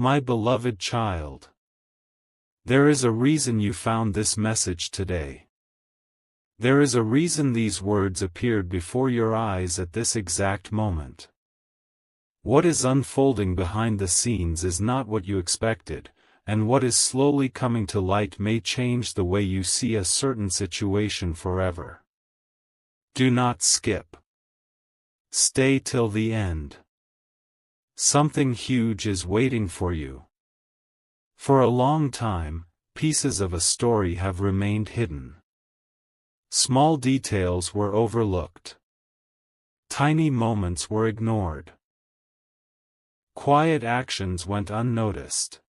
My beloved child. There is a reason you found this message today. There is a reason these words appeared before your eyes at this exact moment. What is unfolding behind the scenes is not what you expected, and what is slowly coming to light may change the way you see a certain situation forever. Do not skip. Stay till the end. Something huge is waiting for you. For a long time, pieces of a story have remained hidden. Small details were overlooked. Tiny moments were ignored. Quiet actions went unnoticed.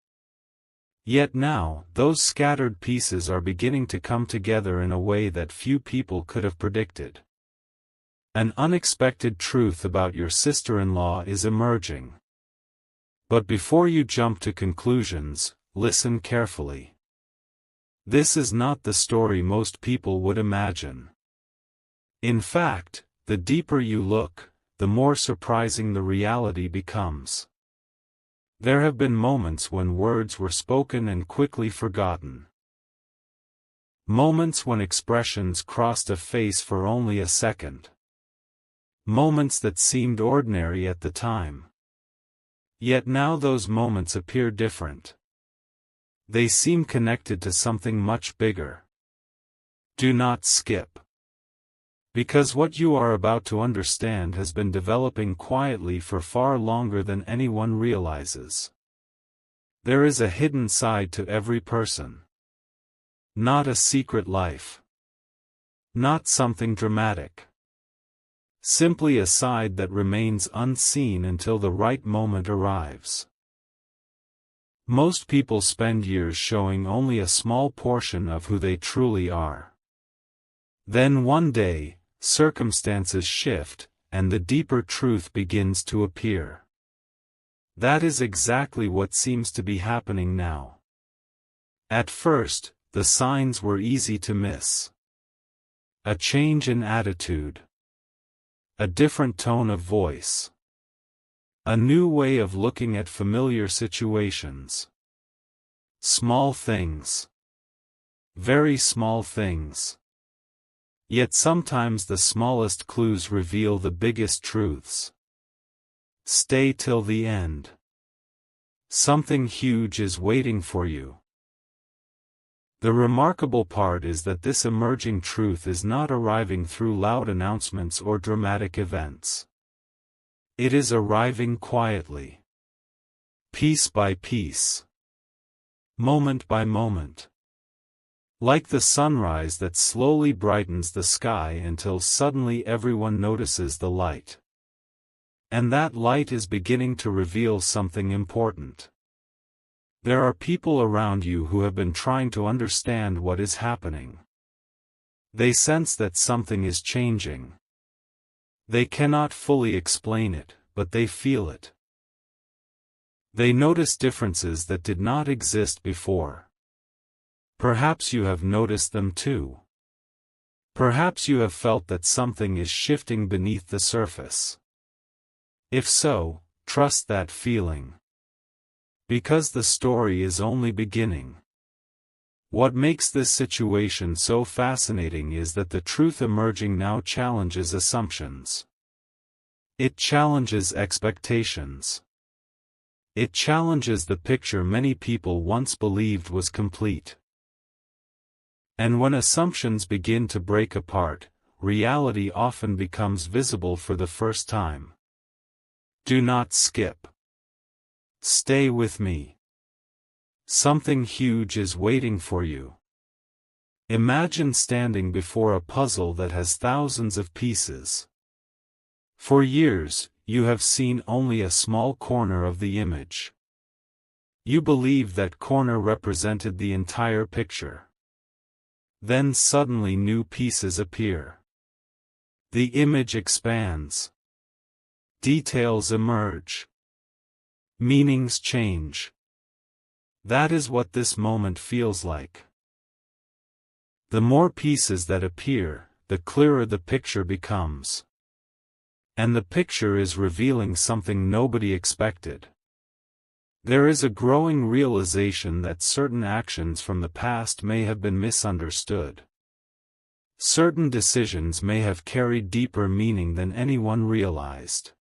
Yet now, those scattered pieces are beginning to come together in a way that few people could have predicted. An unexpected truth about your sister-in-law is emerging. But before you jump to conclusions, listen carefully. This is not the story most people would imagine. In fact, the deeper you look, the more surprising the reality becomes. There have been moments when words were spoken and quickly forgotten. Moments when expressions crossed a face for only a second. Moments that seemed ordinary at the time. Yet now those moments appear different. They seem connected to something much bigger. Do not skip. Because what you are about to understand has been developing quietly for far longer than anyone realizes. There is a hidden side to every person. Not a secret life. Not something dramatic. Simply a side that remains unseen until the right moment arrives. Most people spend years showing only a small portion of who they truly are. Then one day, circumstances shift, and the deeper truth begins to appear. That is exactly what seems to be happening now. At first, the signs were easy to miss. A change in attitude. A different tone of voice. A new way of looking at familiar situations. Small things. Very small things. Yet sometimes the smallest clues reveal the biggest truths. Stay till the end. Something huge is waiting for you. The remarkable part is that this emerging truth is not arriving through loud announcements or dramatic events. It is arriving quietly. Piece by piece. Moment by moment. Like the sunrise that slowly brightens the sky until suddenly everyone notices the light. And that light is beginning to reveal something important. There are people around you who have been trying to understand what is happening. They sense that something is changing. They cannot fully explain it, but they feel it. They notice differences that did not exist before. Perhaps you have noticed them too. Perhaps you have felt that something is shifting beneath the surface. If so, trust that feeling. Because the story is only beginning. What makes this situation so fascinating is that the truth emerging now challenges assumptions. It challenges expectations. It challenges the picture many people once believed was complete. And when assumptions begin to break apart, reality often becomes visible for the first time. Do not skip. Stay with me. Something huge is waiting for you. Imagine standing before a puzzle that has thousands of pieces. For years, you have seen only a small corner of the image. You believed that corner represented the entire picture. Then suddenly new pieces appear. The image expands. Details emerge. Meanings change. That is what this moment feels like. The more pieces that appear, the clearer the picture becomes. And the picture is revealing something nobody expected. There is a growing realization that certain actions from the past may have been misunderstood. Certain decisions may have carried deeper meaning than anyone realized.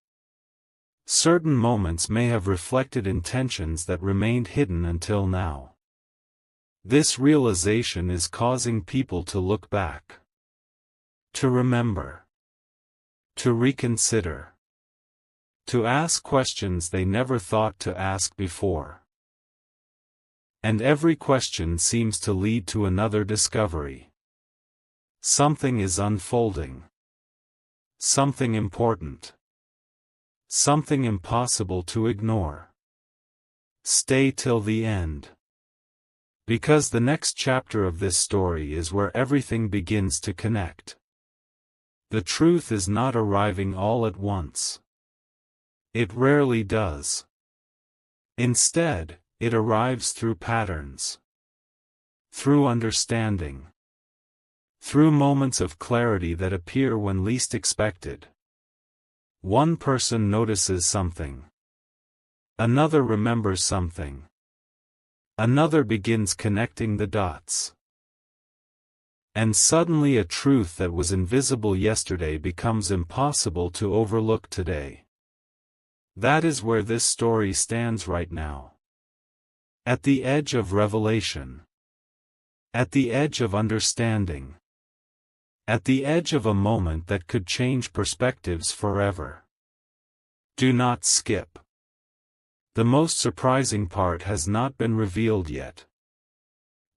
Certain moments may have reflected intentions that remained hidden until now. This realization is causing people to look back, to remember, to reconsider, to ask questions they never thought to ask before. And every question seems to lead to another discovery. Something is unfolding. Something important. Something impossible to ignore. Stay till the end. Because the next chapter of this story is where everything begins to connect. The truth is not arriving all at once. It rarely does. Instead, it arrives through patterns. Through understanding. Through moments of clarity that appear when least expected. One person notices something. Another remembers something. Another begins connecting the dots. And suddenly a truth that was invisible yesterday becomes impossible to overlook today. That is where this story stands right now. At the edge of revelation. At the edge of understanding. At the edge of a moment that could change perspectives forever. Do not skip. The most surprising part has not been revealed yet.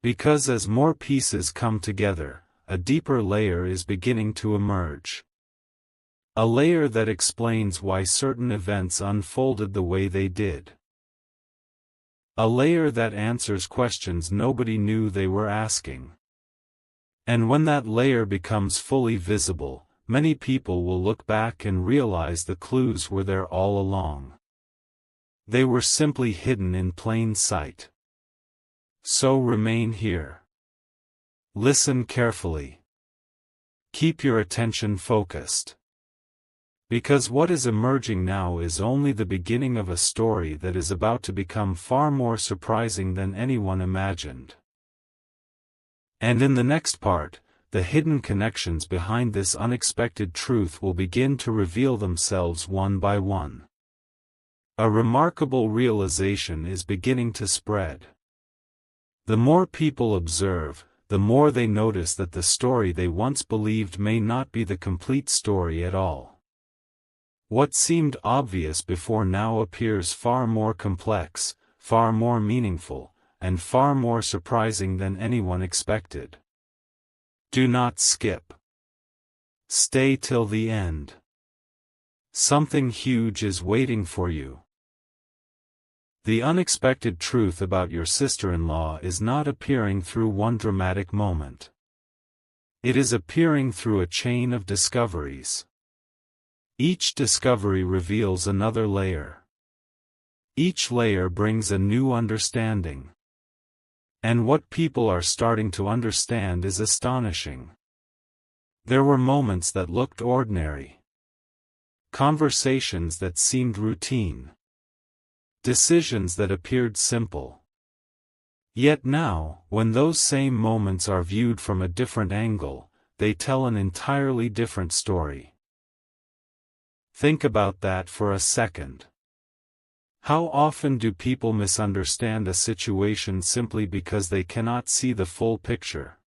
Because as more pieces come together, a deeper layer is beginning to emerge. A layer that explains why certain events unfolded the way they did. A layer that answers questions nobody knew they were asking. And when that layer becomes fully visible, many people will look back and realize the clues were there all along. They were simply hidden in plain sight. So remain here. Listen carefully. Keep your attention focused. Because what is emerging now is only the beginning of a story that is about to become far more surprising than anyone imagined. And in the next part, the hidden connections behind this unexpected truth will begin to reveal themselves one by one. A remarkable realization is beginning to spread. The more people observe, the more they notice that the story they once believed may not be the complete story at all. What seemed obvious before now appears far more complex, far more meaningful, and far more surprising than anyone expected. Do not skip. Stay till the end. Something huge is waiting for you. The unexpected truth about your sister-in-law is not appearing through one dramatic moment. It is appearing through a chain of discoveries. Each discovery reveals another layer. Each layer brings a new understanding. And what people are starting to understand is astonishing. There were moments that looked ordinary. Conversations that seemed routine. Decisions that appeared simple. Yet now, when those same moments are viewed from a different angle, they tell an entirely different story. Think about that for a second. How often do people misunderstand a situation simply because they cannot see the full picture?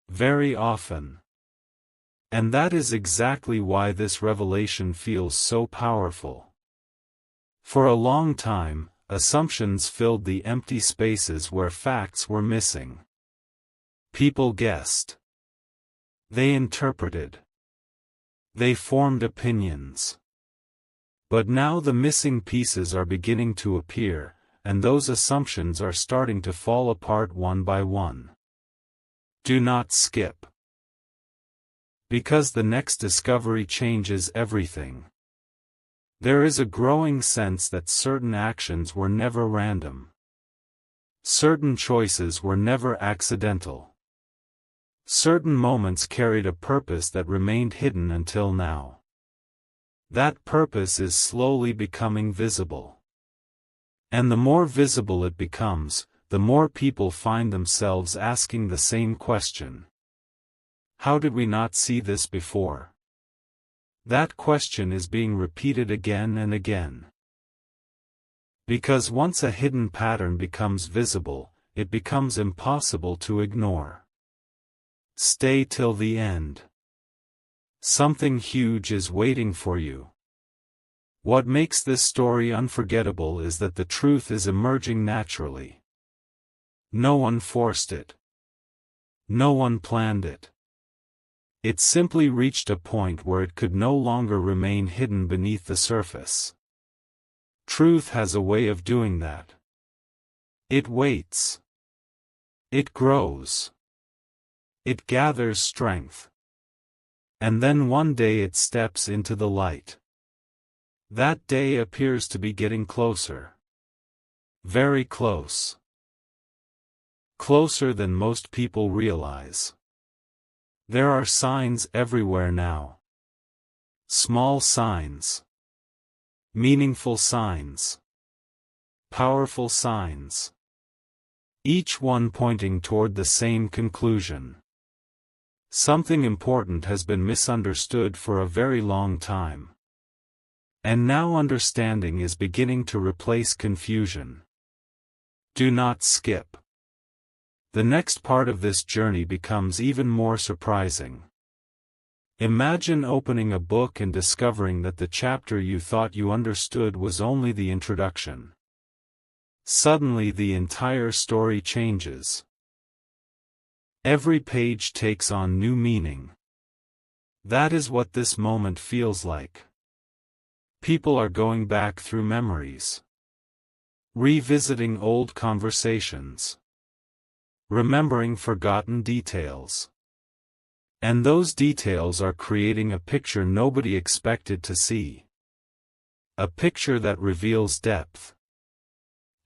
Very often. And that is exactly why this revelation feels so powerful. For a long time, assumptions filled the empty spaces where facts were missing. People guessed. They interpreted. They formed opinions. But now the missing pieces are beginning to appear, and those assumptions are starting to fall apart one by one. Do not skip. Because the next discovery changes everything. There is a growing sense that certain actions were never random. Certain choices were never accidental. Certain moments carried a purpose that remained hidden until now. That purpose is slowly becoming visible. And the more visible it becomes, the more people find themselves asking the same question. How did we not see this before? That question is being repeated again and again. Because once a hidden pattern becomes visible, it becomes impossible to ignore. Stay till the end. Something huge is waiting for you. What makes this story unforgettable is that the truth is emerging naturally. No one forced it. No one planned it. It simply reached a point where it could no longer remain hidden beneath the surface. Truth has a way of doing that. It waits. It grows. It gathers strength. And then one day it steps into the light. That day appears to be getting closer. Very close. Closer than most people realize. There are signs everywhere now. Small signs. Meaningful signs. Powerful signs. Each one pointing toward the same conclusion. Something important has been misunderstood for a very long time. And now understanding is beginning to replace confusion. Do not skip. The next part of this journey becomes even more surprising. Imagine opening a book and discovering that the chapter you thought you understood was only the introduction. Suddenly the entire story changes. Every page takes on new meaning. That is what this moment feels like. People are going back through memories. Revisiting old conversations. Remembering forgotten details. And those details are creating a picture nobody expected to see. A picture that reveals depth.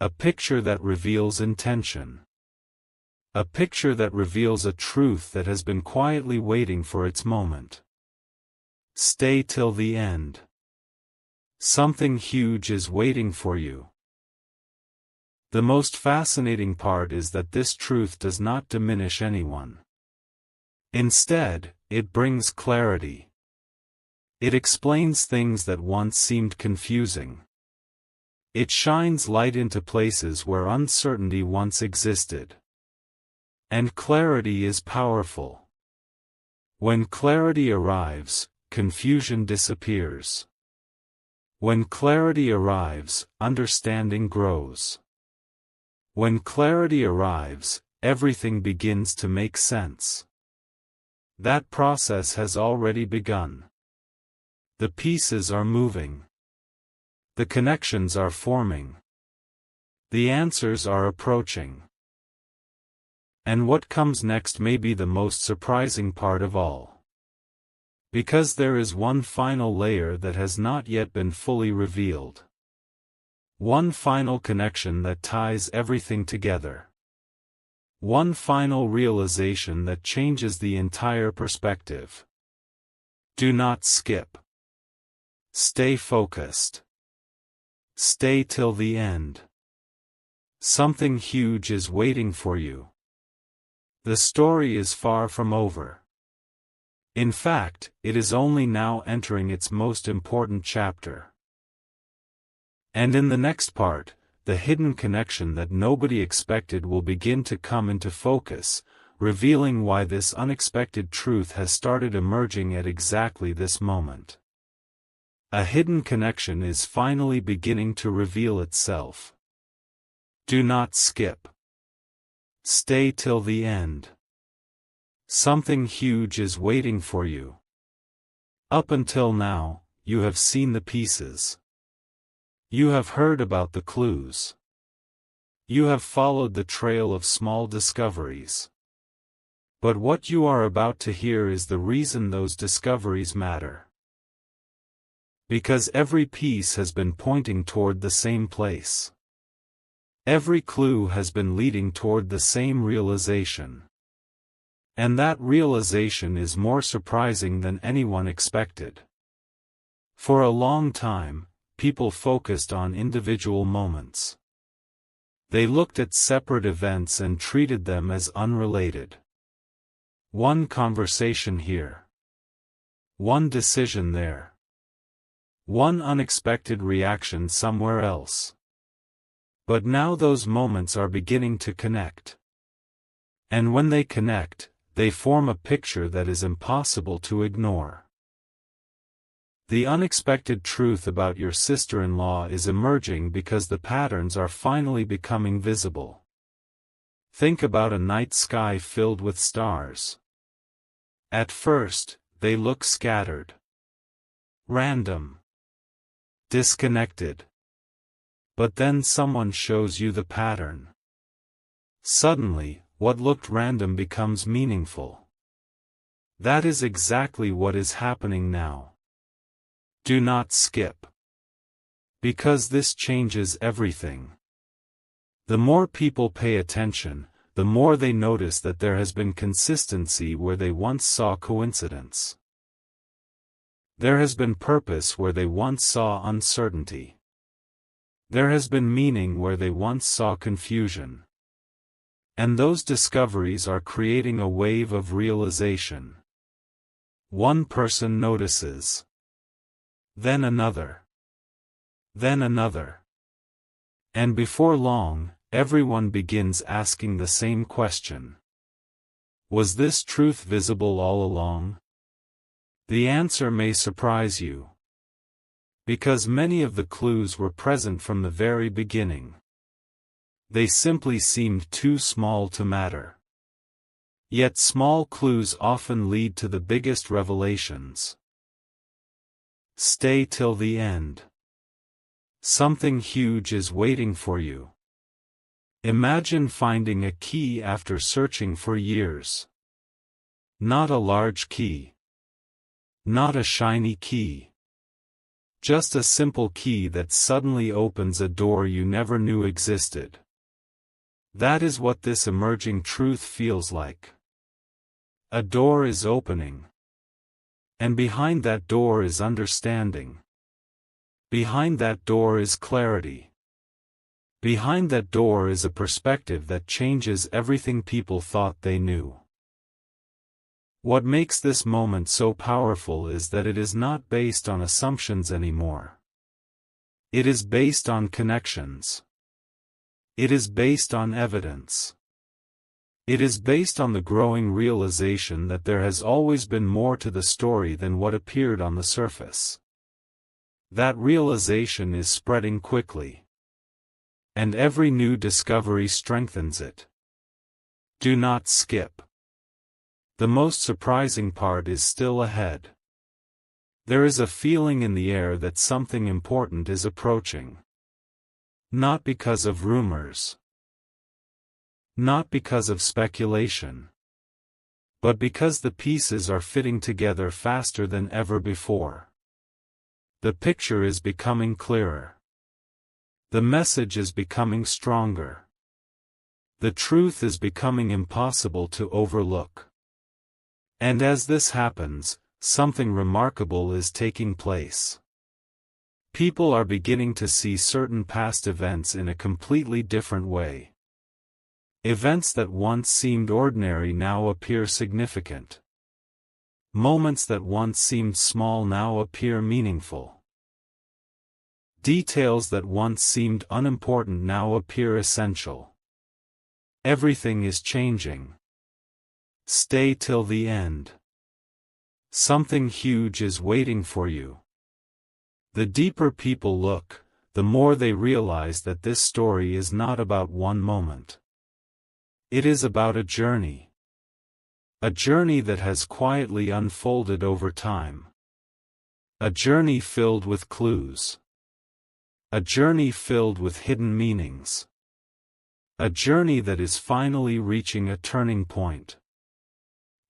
A picture that reveals intention. A picture that reveals a truth that has been quietly waiting for its moment. Stay till the end. Something huge is waiting for you. The most fascinating part is that this truth does not diminish anyone. Instead, it brings clarity. It explains things that once seemed confusing. It shines light into places where uncertainty once existed. And clarity is powerful. When clarity arrives, confusion disappears. When clarity arrives, understanding grows. When clarity arrives, everything begins to make sense. That process has already begun. The pieces are moving. The connections are forming. The answers are approaching. And what comes next may be the most surprising part of all. Because there is one final layer that has not yet been fully revealed. One final connection that ties everything together. One final realization that changes the entire perspective. Do not skip. Stay focused. Stay till the end. Something huge is waiting for you. The story is far from over. In fact, it is only now entering its most important chapter. And in the next part, the hidden connection that nobody expected will begin to come into focus, revealing why this unexpected truth has started emerging at exactly this moment. A hidden connection is finally beginning to reveal itself. Do not skip. Stay till the end. Something huge is waiting for you. Up until now, you have seen the pieces. You have heard about the clues. You have followed the trail of small discoveries. But what you are about to hear is the reason those discoveries matter. Because every piece has been pointing toward the same place. Every clue has been leading toward the same realization. And that realization is more surprising than anyone expected. For a long time, people focused on individual moments. They looked at separate events and treated them as unrelated. One conversation here. One decision there. One unexpected reaction somewhere else. But now those moments are beginning to connect. And when they connect, they form a picture that is impossible to ignore. The unexpected truth about your sister-in-law is emerging because the patterns are finally becoming visible. Think about a night sky filled with stars. At first, they look scattered, random, disconnected. But then someone shows you the pattern. Suddenly, what looked random becomes meaningful. That is exactly what is happening now. Do not skip. Because this changes everything. The more people pay attention, the more they notice that there has been consistency where they once saw coincidence. There has been purpose where they once saw uncertainty. There has been meaning where they once saw confusion. And those discoveries are creating a wave of realization. One person notices. Then another. Then another. And before long, everyone begins asking the same question. Was this truth visible all along? The answer may surprise you. Because many of the clues were present from the very beginning. They simply seemed too small to matter. Yet small clues often lead to the biggest revelations. Stay till the end. Something huge is waiting for you. Imagine finding a key after searching for years. Not a large key. Not a shiny key. Just a simple key that suddenly opens a door you never knew existed. That is what this emerging truth feels like. A door is opening. And behind that door is understanding. Behind that door is clarity. Behind that door is a perspective that changes everything people thought they knew. What makes this moment so powerful is that it is not based on assumptions anymore. It is based on connections. It is based on evidence. It is based on the growing realization that there has always been more to the story than what appeared on the surface. That realization is spreading quickly. And every new discovery strengthens it. Do not skip. The most surprising part is still ahead. There is a feeling in the air that something important is approaching. Not because of rumors. Not because of speculation. But because the pieces are fitting together faster than ever before. The picture is becoming clearer. The message is becoming stronger. The truth is becoming impossible to overlook. And as this happens, something remarkable is taking place. People are beginning to see certain past events in a completely different way. Events that once seemed ordinary now appear significant. Moments that once seemed small now appear meaningful. Details that once seemed unimportant now appear essential. Everything is changing. Stay till the end. Something huge is waiting for you. The deeper people look, the more they realize that this story is not about one moment. It is about a journey. A journey that has quietly unfolded over time. A journey filled with clues. A journey filled with hidden meanings. A journey that is finally reaching a turning point.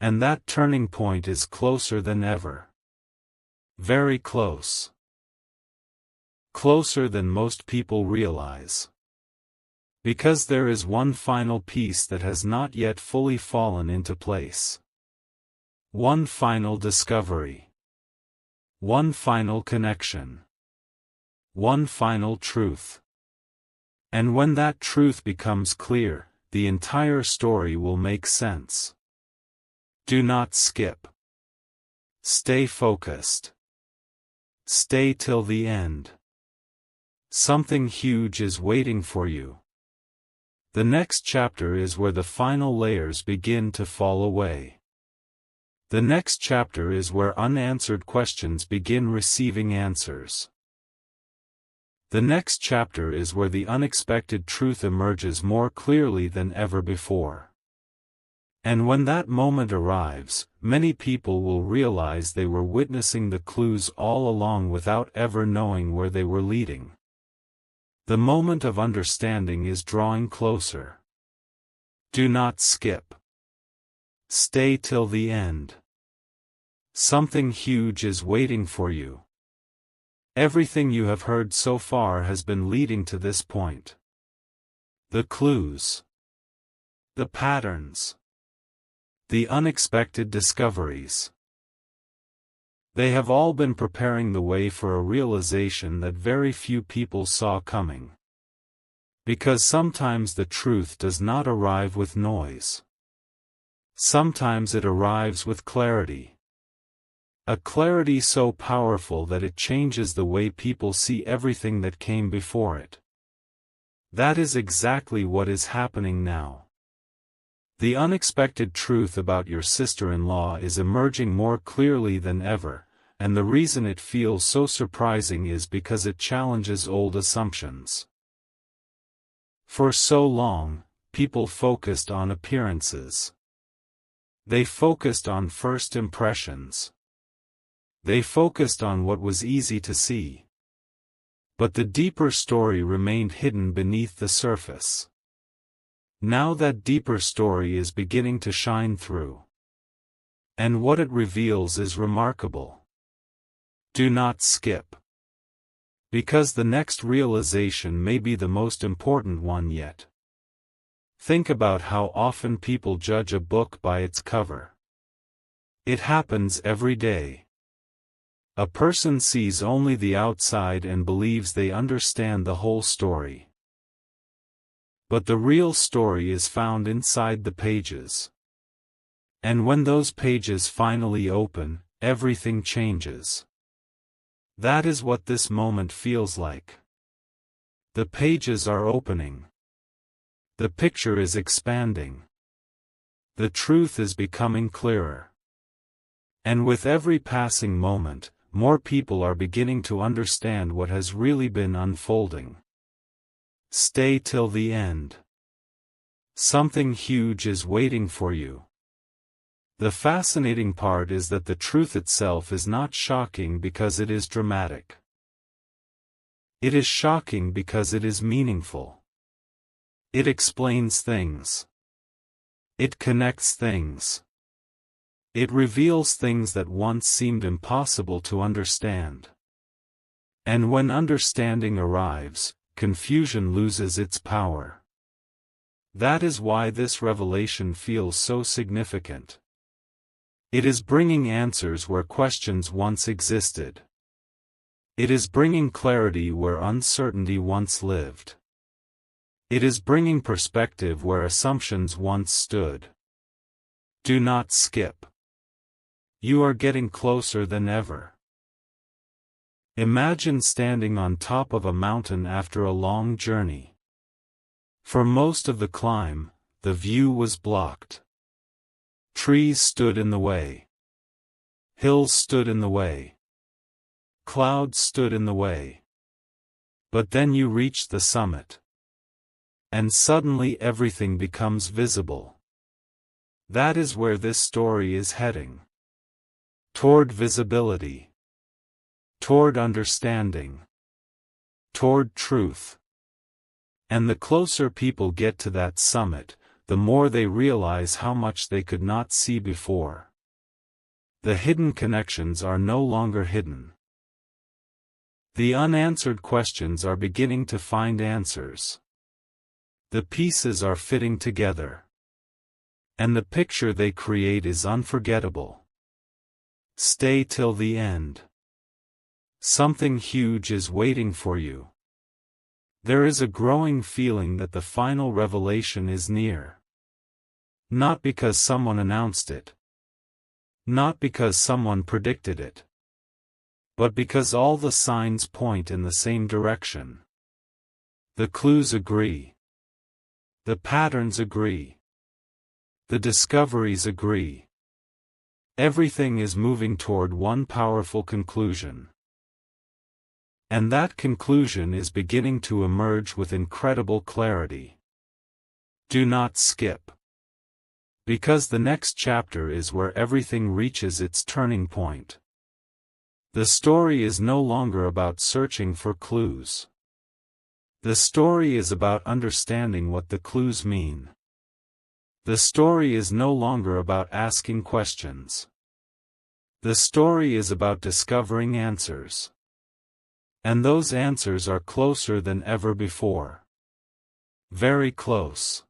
And that turning point is closer than ever. Very close. Closer than most people realize. Because there is one final piece that has not yet fully fallen into place. One final discovery. One final connection. One final truth. And when that truth becomes clear, the entire story will make sense. Do not skip. Stay focused. Stay till the end. Something huge is waiting for you. The next chapter is where the final layers begin to fall away. The next chapter is where unanswered questions begin receiving answers. The next chapter is where the unexpected truth emerges more clearly than ever before. And when that moment arrives, many people will realize they were witnessing the clues all along without ever knowing where they were leading. The moment of understanding is drawing closer. Do not skip. Stay till the end. Something huge is waiting for you. Everything you have heard so far has been leading to this point. The clues. The patterns. The unexpected discoveries. They have all been preparing the way for a realization that very few people saw coming. Because sometimes the truth does not arrive with noise. Sometimes it arrives with clarity. A clarity so powerful that it changes the way people see everything that came before it. That is exactly what is happening now. The unexpected truth about your sister-in-law is emerging more clearly than ever, and the reason it feels so surprising is because it challenges old assumptions. For so long, people focused on appearances. They focused on first impressions. They focused on what was easy to see. But the deeper story remained hidden beneath the surface. Now that deeper story is beginning to shine through. And what it reveals is remarkable. Do not skip. Because the next realization may be the most important one yet. Think about how often people judge a book by its cover. It happens every day. A person sees only the outside and believes they understand the whole story. But the real story is found inside the pages. And when those pages finally open, everything changes. That is what this moment feels like. The pages are opening. The picture is expanding. The truth is becoming clearer. And with every passing moment, more people are beginning to understand what has really been unfolding. Stay till the end. Something huge is waiting for you. The fascinating part is that the truth itself is not shocking because it is dramatic. It is shocking because it is meaningful. It explains things. It connects things. It reveals things that once seemed impossible to understand. And when understanding arrives, confusion loses its power. That is why this revelation feels so significant. It is bringing answers where questions once existed. It is bringing clarity where uncertainty once lived. It is bringing perspective where assumptions once stood. Do not skip. You are getting closer than ever. Imagine standing on top of a mountain after a long journey. For most of the climb, the view was blocked. Trees stood in the way. Hills stood in the way. Clouds stood in the way. But then you reach the summit. And suddenly everything becomes visible. That is where this story is heading. Toward visibility. Toward understanding. Toward truth. And the closer people get to that summit, the more they realize how much they could not see before. The hidden connections are no longer hidden. The unanswered questions are beginning to find answers. The pieces are fitting together. And the picture they create is unforgettable. Stay till the end. Something huge is waiting for you. There is a growing feeling that the final revelation is near. Not because someone announced it. Not because someone predicted it. But because all the signs point in the same direction. The clues agree. The patterns agree. The discoveries agree. Everything is moving toward one powerful conclusion. And that conclusion is beginning to emerge with incredible clarity. Do not skip. Because the next chapter is where everything reaches its turning point. The story is no longer about searching for clues. The story is about understanding what the clues mean. The story is no longer about asking questions. The story is about discovering answers. And those answers are closer than ever before. Very close.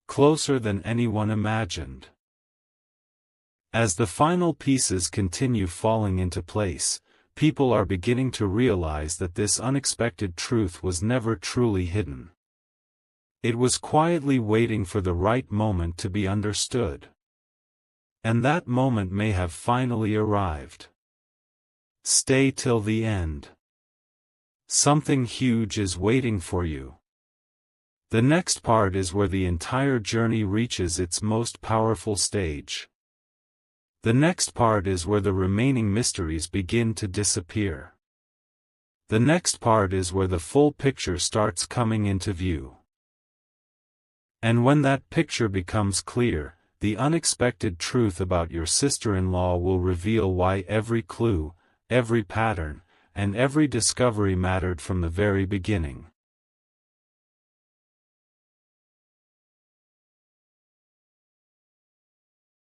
Closer than anyone imagined. As the final pieces continue falling into place, people are beginning to realize that this unexpected truth was never truly hidden. It was quietly waiting for the right moment to be understood. And that moment may have finally arrived. Stay till the end. Something huge is waiting for you. The next part is where the entire journey reaches its most powerful stage. The next part is where the remaining mysteries begin to disappear. The next part is where the full picture starts coming into view. And when that picture becomes clear, the unexpected truth about your sister-in-law will reveal why every clue, every pattern, and every discovery mattered from the very beginning.